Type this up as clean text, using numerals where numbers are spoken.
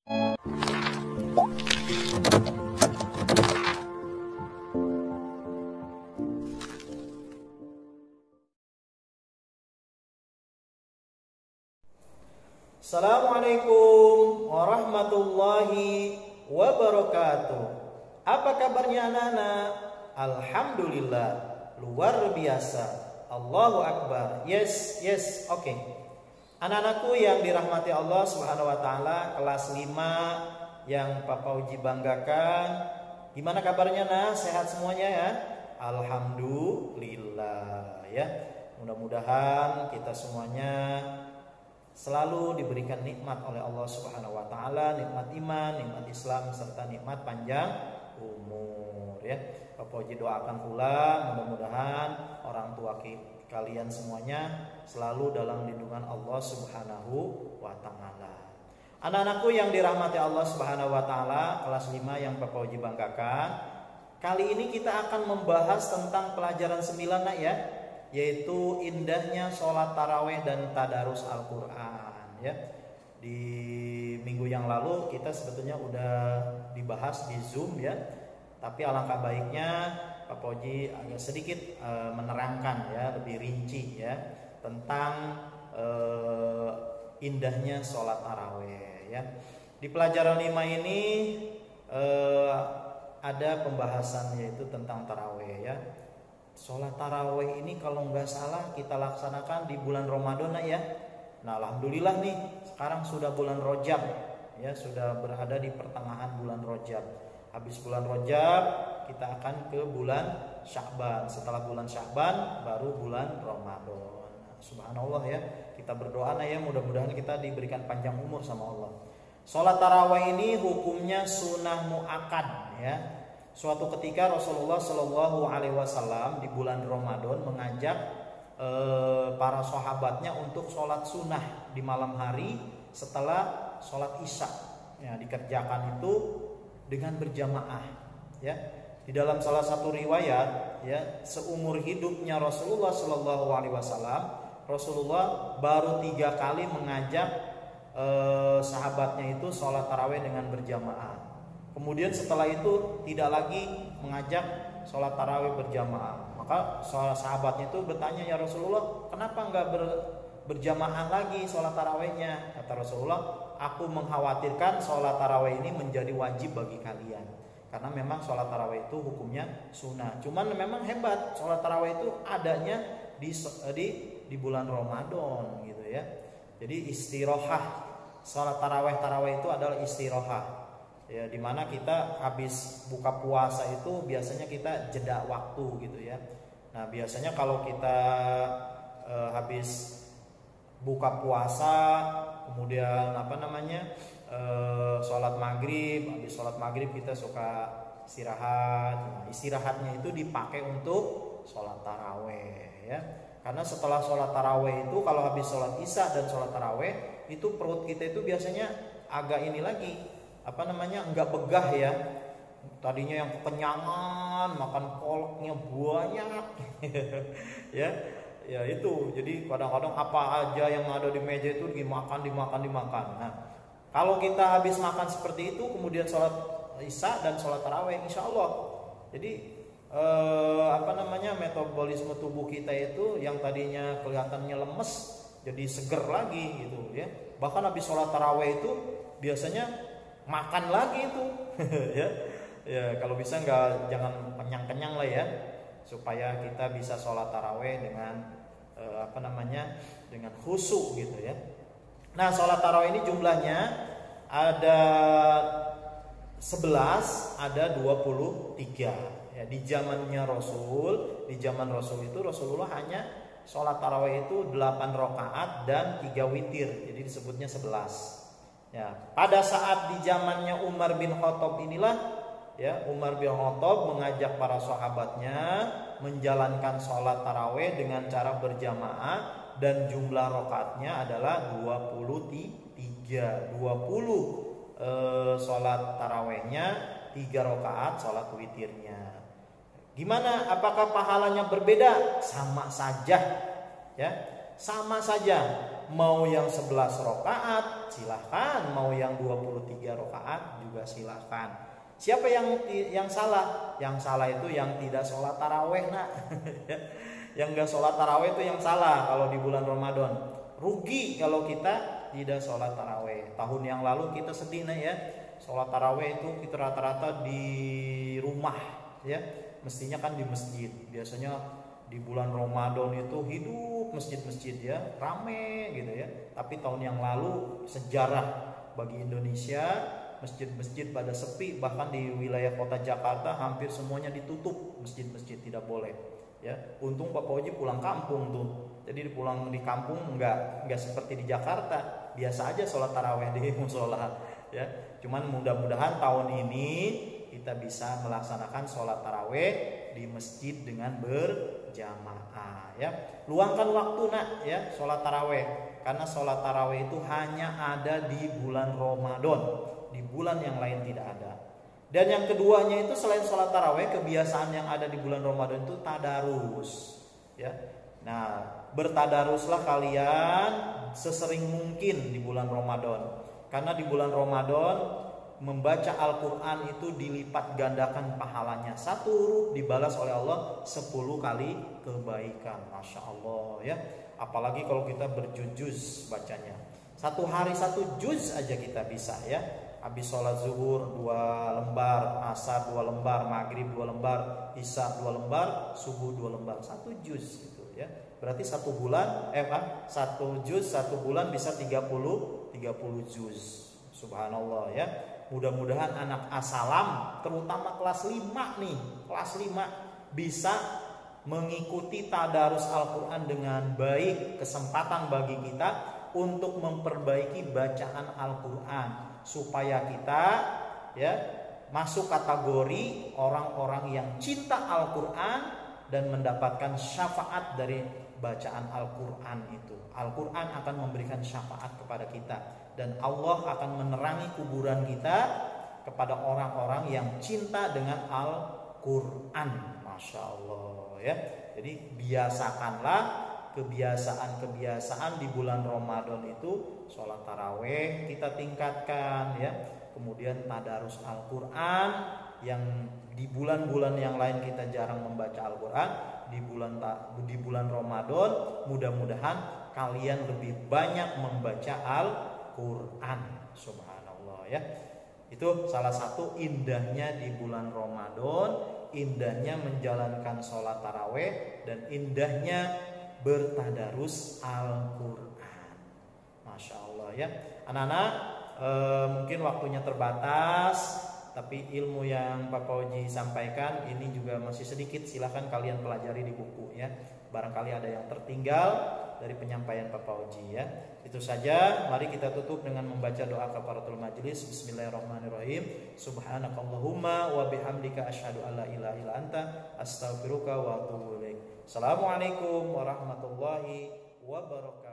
Assalamualaikum warahmatullahi wabarakatuh. Apa kabarnya anak-anak? Alhamdulillah, luar biasa. Allahu Akbar. Yes, oke. Anak-anakku yang dirahmati Allah Subhanahu wa taala, kelas 5 yang Papa Uji banggakan. Gimana kabarnya, nah? Sehat semuanya ya? Alhamdulillah ya. Mudah-mudahan kita semuanya selalu diberikan nikmat oleh Allah Subhanahu wa taala, nikmat iman, nikmat Islam serta nikmat panjang umur ya. Papa Uji doakan pula mudah-mudahan orang tua kalian semuanya selalu dalam lindungan Allah Subhanahu wa taala. Anak-anakku yang dirahmati Allah Subhanahu wa taala, kelas 5 yang Papa Uji banggakan. Kali ini kita akan membahas tentang pelajaran 9 nak ya, yaitu indahnya sholat taraweh dan tadarus Al-Quran ya. Di minggu yang lalu kita sebetulnya udah dibahas di Zoom ya, tapi alangkah baiknya Pak Poji agak sedikit menerangkan ya, lebih rinci ya tentang indahnya sholat taraweh ya. Di pelajaran 5 ini ada pembahasan yaitu tentang taraweh ya. Sholat taraweh ini kalau nggak salah kita laksanakan di bulan Ramadan ya. Nah alhamdulillah nih sekarang sudah bulan Rajab ya, sudah berada di pertengahan bulan Rajab. Habis bulan Rajab kita akan ke bulan Sya'ban. Setelah bulan Sya'ban baru bulan Ramadan. Nah, subhanallah ya, kita berdoa ya mudah-mudahan kita diberikan panjang umur sama Allah. Sholat taraweh ini hukumnya sunnah muakkad ya. Suatu ketika Rasulullah Shallallahu Alaihi Wasallam di bulan Ramadan mengajak para sahabatnya untuk sholat sunnah di malam hari setelah sholat isya. Ya, dikerjakan itu dengan berjamaah. Ya, di dalam salah satu riwayat, ya, seumur hidupnya Rasulullah Shallallahu Alaihi Wasallam, Rasulullah baru 3 kali mengajak sahabatnya itu sholat taraweh dengan berjamaah. Kemudian setelah itu tidak lagi mengajak sholat tarawih berjamaah. Maka sahabatnya itu bertanya, ya Rasulullah, kenapa enggak berjamaah lagi sholat tarawihnya? Kata Rasulullah, aku mengkhawatirkan sholat tarawih ini menjadi wajib bagi kalian. Karena memang sholat tarawih itu hukumnya sunnah. Cuman memang hebat, sholat tarawih itu adanya di bulan Ramadan gitu ya. Jadi istirahat, sholat tarawih itu adalah istirahat. Ya, dimana kita habis buka puasa itu biasanya kita jeda waktu gitu ya. Nah biasanya kalau kita habis buka puasa kemudian sholat maghrib, habis sholat maghrib kita suka istirahat. Nah, istirahatnya itu dipakai untuk sholat taraweh ya. Karena setelah sholat taraweh itu kalau habis sholat isya dan sholat taraweh itu perut kita itu biasanya agak ini lagi enggak begah ya. Tadinya yang kekenyangan, makan kolaknya banyak ya itu. Jadi kadang-kadang apa aja yang ada di meja itu dimakan. Nah kalau kita habis makan seperti itu kemudian sholat isya dan sholat taraweh, insya Allah jadi metabolisme tubuh kita itu yang tadinya kelihatannya lemes jadi seger lagi gitu ya. Bahkan habis sholat taraweh itu biasanya makan lagi itu ya kalau bisa jangan kenyang lah ya, supaya kita bisa sholat taraweh dengan dengan khusyuk gitu ya. Nah sholat taraweh ini jumlahnya ada 11, ada 23 ya. Di zaman Rasul itu Rasulullah hanya sholat taraweh itu 8 rakaat dan 3 witir, jadi disebutnya 11. Ya, pada saat di zamannya Umar bin Khattab inilah ya, Umar bin Khattab mengajak para sahabatnya menjalankan sholat taraweh dengan cara berjamaah dan jumlah rakaatnya adalah 23. 20 sholat tarawehnya, 3 rakaat sholat witirnya. Gimana? Apakah pahalanya berbeda? Sama saja ya, sama saja. Mau yang 11 rakaat silahkan, mau yang 23 rakaat juga silahkan. Siapa yang salah? Yang salah itu yang tidak sholat taraweh, nak. Yang nggak sholat taraweh itu yang salah kalau di bulan Ramadan. Rugi kalau kita tidak sholat taraweh. Tahun yang lalu kita sedih, nak, ya. Sholat taraweh itu kita rata-rata di rumah, ya. Mestinya kan di masjid. Biasanya di bulan Ramadan itu hidup masjid-masjid, ya, rame gitu, ya. Tapi tahun yang lalu sejarah bagi Indonesia, masjid-masjid pada sepi, bahkan di wilayah kota Jakarta hampir semuanya ditutup masjid-masjid, tidak boleh, ya. Untung Bapak Oji pulang kampung tuh, jadi pulang di kampung nggak seperti di Jakarta, biasa aja sholat taraweh di musola, ya. Cuman mudah-mudahan tahun ini kita bisa melaksanakan sholat taraweh di masjid dengan berjamaah, ya. Luangkan waktu, nak, ya, sholat taraweh, karena sholat taraweh itu hanya ada di bulan Ramadan, di bulan yang lain tidak ada. Dan yang keduanya itu selain sholat taraweh, kebiasaan yang ada di bulan Ramadan itu tadarus, ya. Nah, bertadaruslah kalian sesering mungkin di bulan Ramadan, karena di bulan Ramadan membaca Al-Quran itu dilipat gandakan pahalanya. Satu huruf dibalas oleh Allah 10 kali kebaikan. Masya Allah, ya. Apalagi kalau kita berjuz bacanya, satu hari 1 juz aja kita bisa, ya. Habis sholat zuhur 2 lembar, asar 2 lembar, maghrib 2 lembar, isya 2 lembar, subuh 2 lembar, 1 juz gitu, ya. Berarti 1 bulan 1 juz 1 bulan bisa 30 juz. Subhanallah, ya. Mudah-mudahan anak asalam, terutama kelas 5 nih, kelas 5 bisa mengikuti tadarus Al-Quran dengan baik. Kesempatan bagi kita untuk memperbaiki bacaan Al-Quran, supaya kita, ya, masuk kategori orang-orang yang cinta Al-Quran dan mendapatkan syafaat dari bacaan Al-Quran itu. Al-Quran akan memberikan syafaat kepada kita, dan Allah akan menerangi kuburan kita kepada orang-orang yang cinta dengan Al-Quran. Masya Allah, ya. Jadi biasakanlah kebiasaan-kebiasaan di bulan Ramadan itu. Sholat taraweh kita tingkatkan, ya. Kemudian tadarus Al-Quran, yang di bulan-bulan yang lain kita jarang membaca Al-Quran, di bulan Ramadan mudah-mudahan kalian lebih banyak membaca Al-Quran. Subhanallah, ya. Itu salah satu indahnya di bulan Ramadan, indahnya menjalankan sholat taraweh, dan indahnya bertadarus Al-Quran. Masya Allah, ya. Anak-anak, mungkin waktunya terbatas, tapi ilmu yang Bapak Oji sampaikan ini juga masih sedikit. Silahkan kalian pelajari di buku, ya. Barangkali ada yang tertinggal dari penyampaian Bapak Oji, ya. Itu saja. Mari kita tutup dengan membaca doa kafaratul majlis. Bismillahirrahmanirrahim. Subhanakallahumma wa bihamdika asyhadu alla ilaha illa anta astaghfiruka wa atubu ilaik. Assalamualaikum warahmatullahi wabarakatuh.